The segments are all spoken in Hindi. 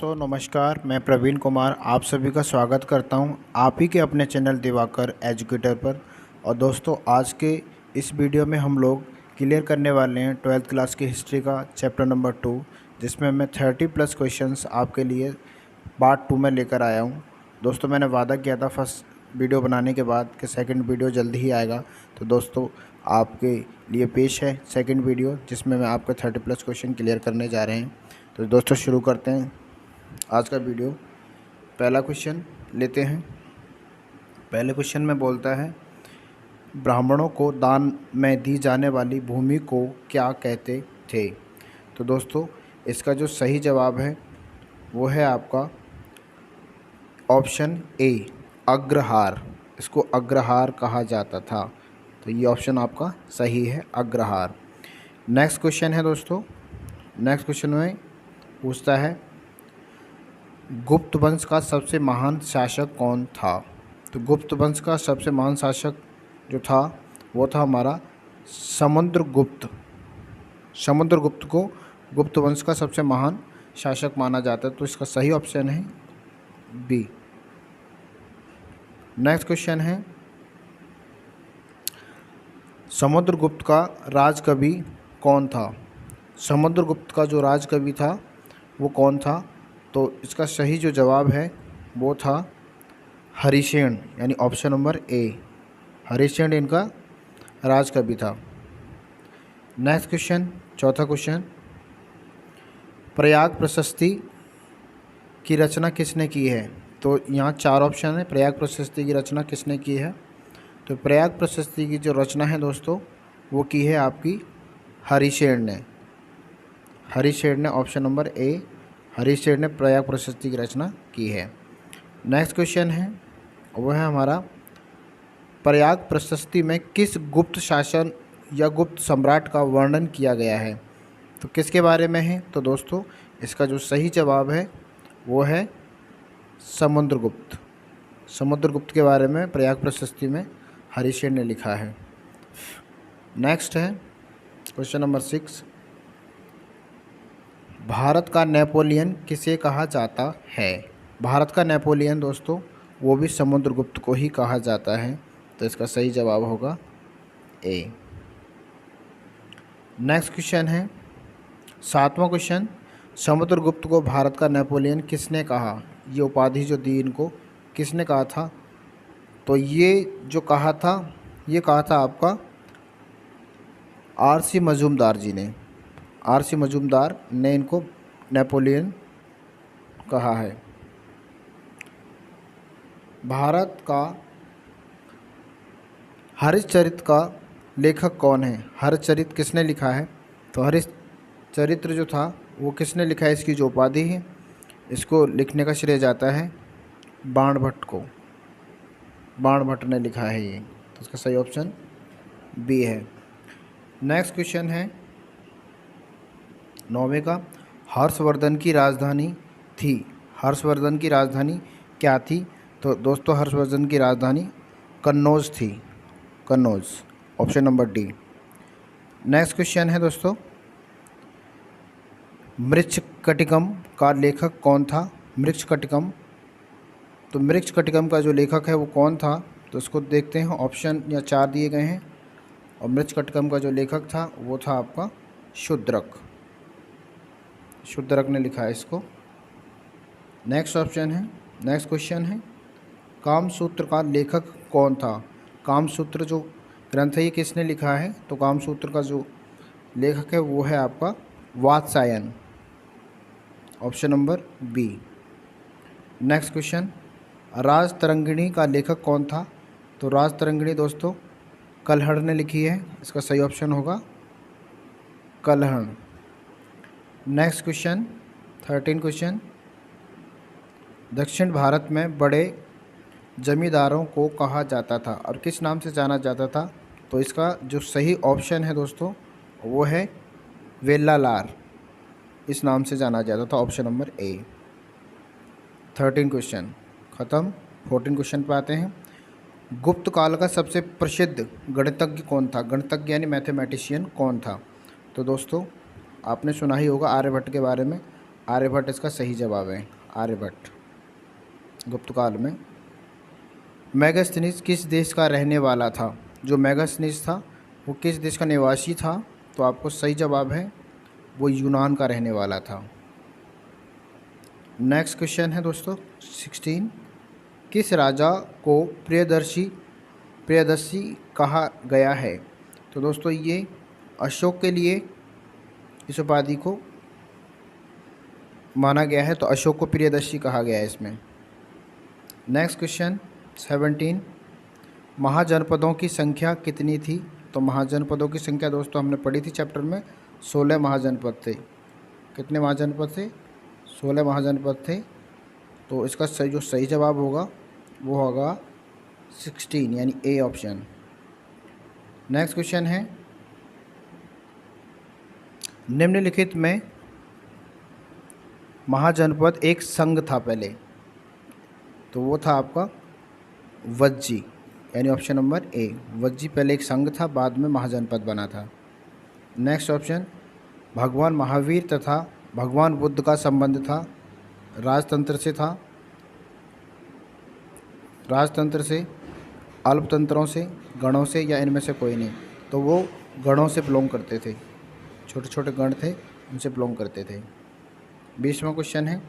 दोस्तों नमस्कार, मैं प्रवीण कुमार आप सभी का स्वागत करता हूं आप ही के अपने चैनल दिवाकर एजुकेटर पर। और दोस्तों आज के इस वीडियो में हम लोग क्लियर करने वाले हैं 12th क्लास की हिस्ट्री का चैप्टर नंबर 2, जिसमें मैं 30+ क्वेश्चंस आपके लिए पार्ट 2 में लेकर आया हूं। दोस्तों मैंने वादा किया था फर्स्ट वीडियो बनाने के बाद कि सेकंड वीडियो जल्दी ही आएगा, तो दोस्तों आपके लिए पेश है सेकंड वीडियो जिसमें मैं आपके 30+ क्वेश्चन क्लियर करने जा रहे हैं। तो दोस्तों शुरू करते हैं आज का वीडियो। पहला क्वेश्चन लेते हैं। पहले क्वेश्चन में बोलता है ब्राह्मणों को दान में दी जाने वाली भूमि को क्या कहते थे। तो दोस्तों इसका जो सही जवाब है वो है आपका ऑप्शन ए अग्रहार। इसको अग्रहार कहा जाता था, तो ये ऑप्शन आपका सही है अग्रहार। नेक्स्ट क्वेश्चन है दोस्तों, नेक्स्ट क्वेश्चन में पूछता है गुप्त वंश का सबसे महान शासक कौन था। तो गुप्त वंश का सबसे महान शासक जो था वो था हमारा समुद्रगुप्त। समुद्रगुप्त को गुप्त वंश का सबसे महान शासक माना जाता है, तो इसका सही ऑप्शन है बी। नेक्स्ट क्वेश्चन है समुद्रगुप्त का राजकवि कौन था। समुद्रगुप्त का जो राजकवि था वो कौन था। तो इसका सही जो जवाब है वो था हरिसेन, यानी ऑप्शन नंबर ए हरिसेन इनका राजकवि था। नेक्स्ट क्वेश्चन, चौथा क्वेश्चन, प्रयाग प्रशस्ति की रचना किसने की है। तो यहाँ चार ऑप्शन है, प्रयाग प्रशस्ति की रचना किसने की है। तो प्रयाग प्रशस्ति की जो रचना है दोस्तों वो की है आपकी हरिसेन ने। हरिसेन ने ऑप्शन नंबर ए हरिसेन ने प्रयाग प्रशस्ति की रचना की है। नेक्स्ट क्वेश्चन है वह है हमारा प्रयाग प्रशस्ति में किस गुप्त शासन या गुप्त सम्राट का वर्णन किया गया है। तो किसके बारे में है। तो दोस्तों इसका जो सही जवाब है वो है समुद्रगुप्त। समुद्रगुप्त के बारे में प्रयाग प्रशस्ति में हरिसेन ने लिखा है। नेक्स्ट है क्वेश्चन नंबर 6, भारत का नेपोलियन किसे कहा जाता है। भारत का नेपोलियन दोस्तों वो भी समुद्रगुप्त को ही कहा जाता है, तो इसका सही जवाब होगा ए। नेक्स्ट क्वेश्चन है 7वां क्वेश्चन, समुद्रगुप्त को भारत का नेपोलियन किसने कहा। ये उपाधि जो दी इनको किसने कहा था। तो ये जो कहा था ये कहा था आपका आर.सी. मजूमदार जी ने। आर.सी. मजूमदार ने इनको नेपोलियन कहा है। भारत का हरिश्चरित का लेखक कौन है। हरिश्चरित किसने लिखा है। तो हरिश्चरित्र जो था वो किसने लिखा है। इसकी जो उपाधि है इसको लिखने का श्रेय जाता है बाणभट्ट को। बाणभट्ट ने लिखा है ये, तो इसका सही ऑप्शन बी है। नेक्स्ट क्वेश्चन है 9वें का, हर्षवर्धन की राजधानी थी। हर्षवर्धन की राजधानी क्या थी। तो दोस्तों हर्षवर्धन की राजधानी कन्नौज थी। Kannauj option number D. Next question है दोस्तों मृच्छकटिकम का लेखक कौन था। मृच्छकटिकम, तो मृच्छकटिकम का जो लेखक है वो कौन था। तो इसको देखते हैं, ऑप्शन या 4 दिए गए हैं और मृच्छकटिकम का जो लेखक था वो था आपका शूद्रक। शूद्रक ने लिखा है इसको। नेक्स्ट ऑप्शन है, नेक्स्ट क्वेश्चन है कामसूत्र का लेखक कौन था। कामसूत्र जो ग्रंथ है ये किसने लिखा है। तो कामसूत्र का जो लेखक है वो है आपका Vatsyayan, option number B. Next question, Rajatarangini का लेखक कौन था। तो राजतरंगिणी दोस्तों कल्हड़ ने लिखी है, इसका सही ऑप्शन होगा कल्हड़। नेक्स्ट क्वेश्चन 13 क्वेश्चन, दक्षिण भारत में बड़े जमींदारों को कहा जाता था और किस नाम से जाना जाता था। तो इसका जो सही ऑप्शन है दोस्तों वो है वेल्लालार, इस नाम से जाना जाता था, ऑप्शन नंबर ए। 13 क्वेश्चन ख़त्म। 14 क्वेश्चन पे आते हैं, गुप्त काल का सबसे प्रसिद्ध गणितज्ञ कौन था। गणितज्ञ यानी मैथमेटिशियन कौन था। तो दोस्तों आपने सुना ही होगा आर्यभट्ट के बारे में। आर्यभट्ट इसका सही जवाब है, आर्यभट्ट। गुप्त काल में। मेगास्थनीज किस देश का रहने वाला था? जो मेगास्थनीज था वो किस देश का निवासी था? तो आपको सही जवाब है वो यूनान का रहने वाला था। नेक्स्ट क्वेश्चन है दोस्तों 16। किस राजा को प्रियदर्शी कहा गया है? तो दोस्तों ये अशोक के लिए इस उपाधि को माना गया है, तो अशोक को प्रियदर्शी कहा गया है इसमें। Next question 17। महाजनपदों की संख्या कितनी थी? तो महाजनपदों की संख्या दोस्तों हमने पढ़ी थी चैप्टर में, 16 महाजनपद थे। कितने महाजनपद थे? 16 महाजनपद थे। तो इसका जो सही जवाब होगा वो होगा 16 यानी ए ऑप्शन। नेक्स्ट क्वेश्चन है निम्नलिखित में महाजनपद एक संघ था पहले, तो वो था आपका वज्जी यानी ऑप्शन नंबर ए। वज्जी पहले एक संघ था, बाद में महाजनपद बना था। नेक्स्ट ऑप्शन भगवान महावीर तथा भगवान बुद्ध का संबंध था राजतंत्र से था, राजतंत्र से, अल्पतंत्रों से, गणों से, या इनमें से कोई नहीं? तो वो गणों से बिलोंग करते थे, छोटे छोटे गण थे उनसे बिलोंग करते थे। 20वां क्वेश्चन है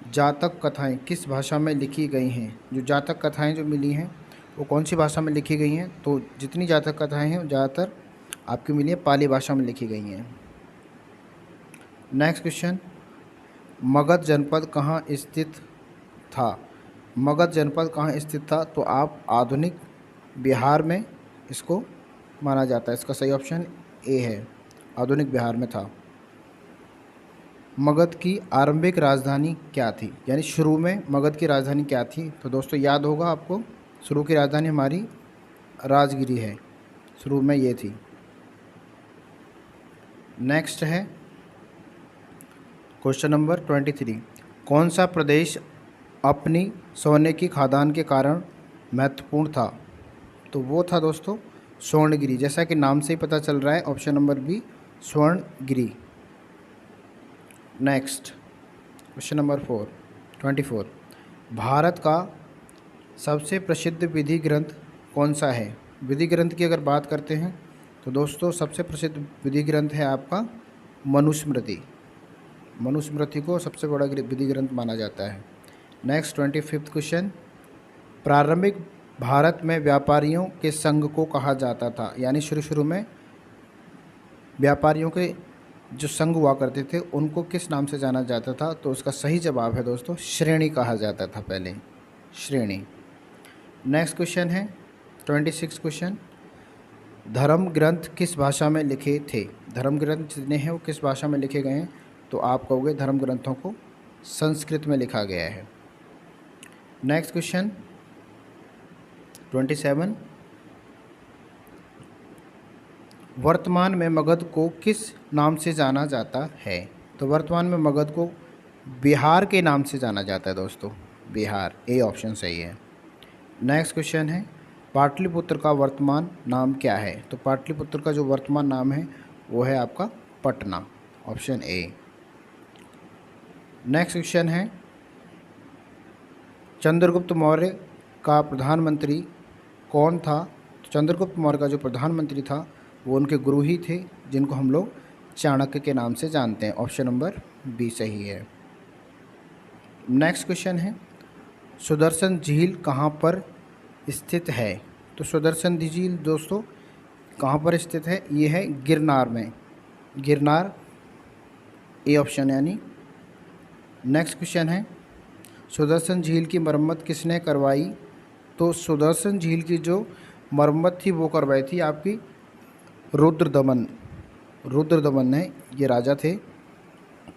जातक कथाएं किस भाषा में लिखी गई हैं? जो जातक कथाएं जो मिली हैं वो कौन सी भाषा में लिखी गई हैं? तो जितनी जातक कथाएं हैं ज़्यादातर आपकी मिली है पाली भाषा में लिखी गई हैं। नेक्स्ट क्वेश्चन मगध जनपद कहाँ स्थित था? मगध जनपद कहाँ स्थित था? तो आप आधुनिक बिहार में इसको माना जाता है। इसका सही ऑप्शन ए है, आधुनिक बिहार में था। मगध की आरंभिक राजधानी क्या थी? यानी शुरू में मगध की राजधानी क्या थी? तो दोस्तों याद होगा आपको, शुरू की राजधानी हमारी राजगिरी है, शुरू में ये थी। नेक्स्ट है क्वेश्चन नंबर 23। कौन सा प्रदेश अपनी सोने की खदान के कारण महत्वपूर्ण था? तो वो था दोस्तों स्वर्णगिरी, जैसा कि नाम से ही पता चल रहा है, option number B Swarnagiri. Next question number 24। Bharat का सबसे प्रसिद्ध विधि ग्रंथ कौन सा है? विधि ग्रंथ की अगर बात करते हैं तो दोस्तों सबसे प्रसिद्ध विधि ग्रंथ है आपका मनुस्मृति। मनुस्मृति को सबसे बड़ा विधि ग्रंथ माना जाता है। नेक्स्ट 25वां क्वेश्चन प्रारंभिक भारत में व्यापारियों के संघ को कहा जाता था, यानी शुरू में व्यापारियों के जो संघ हुआ करते थे उनको किस नाम से जाना जाता था? तो उसका सही जवाब है दोस्तों श्रेणी कहा जाता था पहले, श्रेणी। नेक्स्ट क्वेश्चन है 26 क्वेश्चन धर्म ग्रंथ किस भाषा में लिखे थे? धर्म ग्रंथ जितने हैं वो किस भाषा में लिखे गए हैं? तो आप कहोगे धर्म ग्रंथों को संस्कृत में लिखा गया है। नेक्स्ट क्वेश्चन 27 वर्तमान में मगध को किस नाम से जाना जाता है? तो वर्तमान में मगध को बिहार के नाम से जाना जाता है दोस्तों, बिहार, ए ऑप्शन सही है। नेक्स्ट क्वेश्चन है पाटलिपुत्र का वर्तमान नाम क्या है? तो पाटलिपुत्र का जो वर्तमान नाम है वो है आपका Patna, option A. Next question है चंद्रगुप्त मौर्य का प्रधानमंत्री कौन था? तो चंद्रगुप्त मौर्य का जो प्रधानमंत्री था वो उनके गुरु ही थे, जिनको हम लोग चाणक्य के नाम से जानते हैं, ऑप्शन नंबर बी सही है। नेक्स्ट क्वेश्चन है सुदर्शन झील कहाँ पर स्थित है? तो सुदर्शन झील दोस्तों कहाँ पर स्थित है? ये है गिरनार में, गिरनार, ए ऑप्शन यानी। नेक्स्ट क्वेश्चन है सुदर्शन झील की मरम्मत किसने करवाई? तो सुदर्शन झील की जो मरम्मत थी वो करवाई थी आपकी रुद्रदमन, रुद्रदमन ने, ये राजा थे,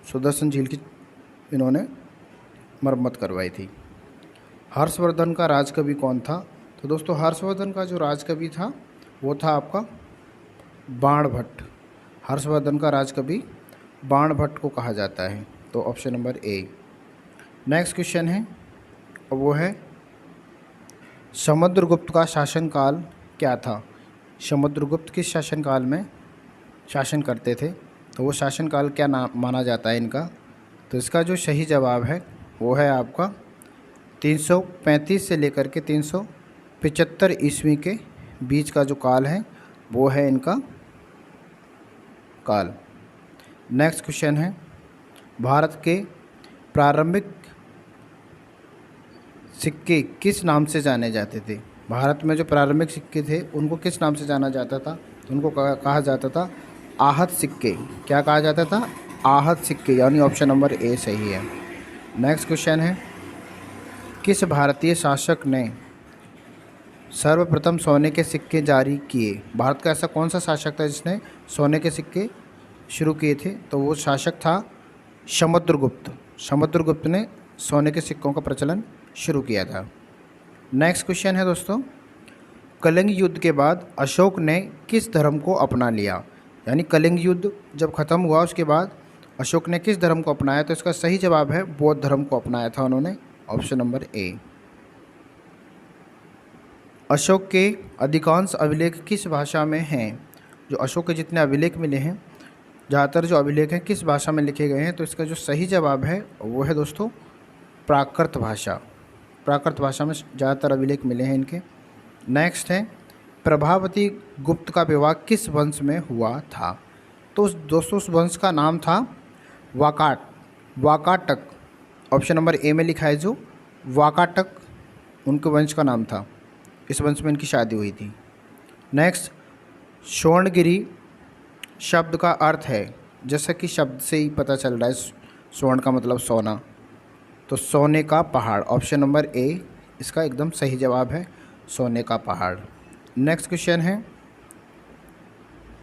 सुदर्शन झील की इन्होंने मरम्मत करवाई थी। हर्षवर्धन का राजकवि कौन था? तो दोस्तों हर्षवर्धन का जो राजकवि था वो था आपका बाणभट्ट। हर्षवर्धन का राजकवि बाणभट्ट को कहा जाता है, तो option number A. Next question है वो है समुद्रगुप्त का शासनकाल क्या था? समुद्रगुप्त किस शासनकाल में शासन करते थे? तो वो शासनकाल क्या नाम माना जाता है इनका? तो इसका जो सही जवाब है वो है आपका 335 से लेकर के 375 ईस्वी के बीच का जो काल है वो है इनका काल। नेक्स्ट क्वेश्चन है, भारत के प्रारंभिक सिक्के किस नाम से जाने जाते थे? भारत में जो प्रारंभिक सिक्के थे उनको किस नाम से जाना जाता था? तो उनको कहा जाता था आहत सिक्के। क्या कहा जाता था? आहत सिक्के, यानी ऑप्शन नंबर ए सही है। नेक्स्ट क्वेश्चन है, किस भारतीय शासक ने सर्वप्रथम सोने के सिक्के जारी किए? भारत का ऐसा कौन सा शासक था जिसने सोने के सिक्के शुरू किए थे? तो वो शासक था समुद्रगुप्त। समुद्रगुप्त ने सोने के सिक्कों का प्रचलन शुरू किया था। नेक्स्ट क्वेश्चन है दोस्तों, कलिंग युद्ध के बाद अशोक ने किस धर्म को अपना लिया? यानी कलिंग युद्ध जब ख़त्म हुआ उसके बाद अशोक ने किस धर्म को अपनाया? तो इसका सही जवाब है बौद्ध धर्म को अपनाया था उन्होंने, ऑप्शन नंबर ए। अशोक के अधिकांश अभिलेख किस भाषा में हैं? जो अशोक के जितने अभिलेख मिले हैं, ज़्यादातर जो अभिलेख हैं किस भाषा में लिखे गए हैं? तो इसका जो सही जवाब है वो है दोस्तों प्राकृत भाषा। प्राकृत भाषा में ज़्यादातर अभिलेख मिले हैं इनके। नेक्स्ट है, प्रभावती गुप्त का विवाह किस वंश में हुआ था? तो दोस्तों उस वंश का नाम था वाकाटक। ऑप्शन नंबर ए में लिखा है जो वाकाटक उनके वंश का नाम था। इस वंश में इनकी शादी हुई थी। नेक्स्ट, स्वर्णगिरी शब्द का अर्थ है, जैसा कि शब्द से ही पता चल रहा है स्वर्ण का मतलब सोना, तो सोने का पहाड़। ऑप्शन नंबर ए इसका एकदम सही जवाब है, सोने का पहाड़। नेक्स्ट क्वेश्चन है,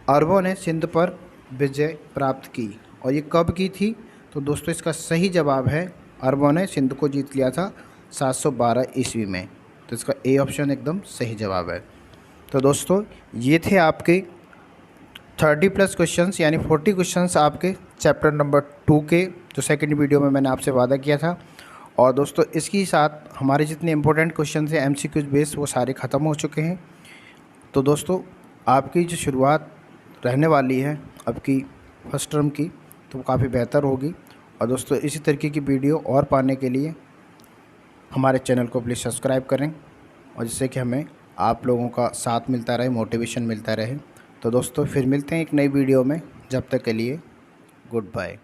अरबों ने सिंध पर विजय प्राप्त की और ये कब की थी? तो दोस्तों इसका सही जवाब है अरबों ने सिंध को जीत लिया था 712 ईस्वी में। तो इसका ए ऑप्शन एकदम सही जवाब है। तो दोस्तों ये थे आपके 30+ क्वेश्चंस, यानी 40 क्वेश्चंस आपके चैप्टर नंबर 2 के, जो सेकंड वीडियो में मैंने आपसे वादा किया था। और दोस्तों इसके साथ हमारे जितने इंपॉर्टेंट क्वेश्चन थे MCQ बेस वो सारे ख़त्म हो चुके हैं। तो दोस्तों आपकी जो शुरुआत रहने वाली है आपकी फर्स्ट टर्म की, तो वो काफ़ी बेहतर होगी। और दोस्तों इसी तरीके की वीडियो और पाने के लिए हमारे चैनल को प्लीज़ सब्सक्राइब करें, और जिससे कि हमें आप लोगों का साथ मिलता रहे, मोटिवेशन मिलता रहे। तो दोस्तों फिर मिलते हैं एक नई वीडियो में, जब तक के लिए गुड बाय।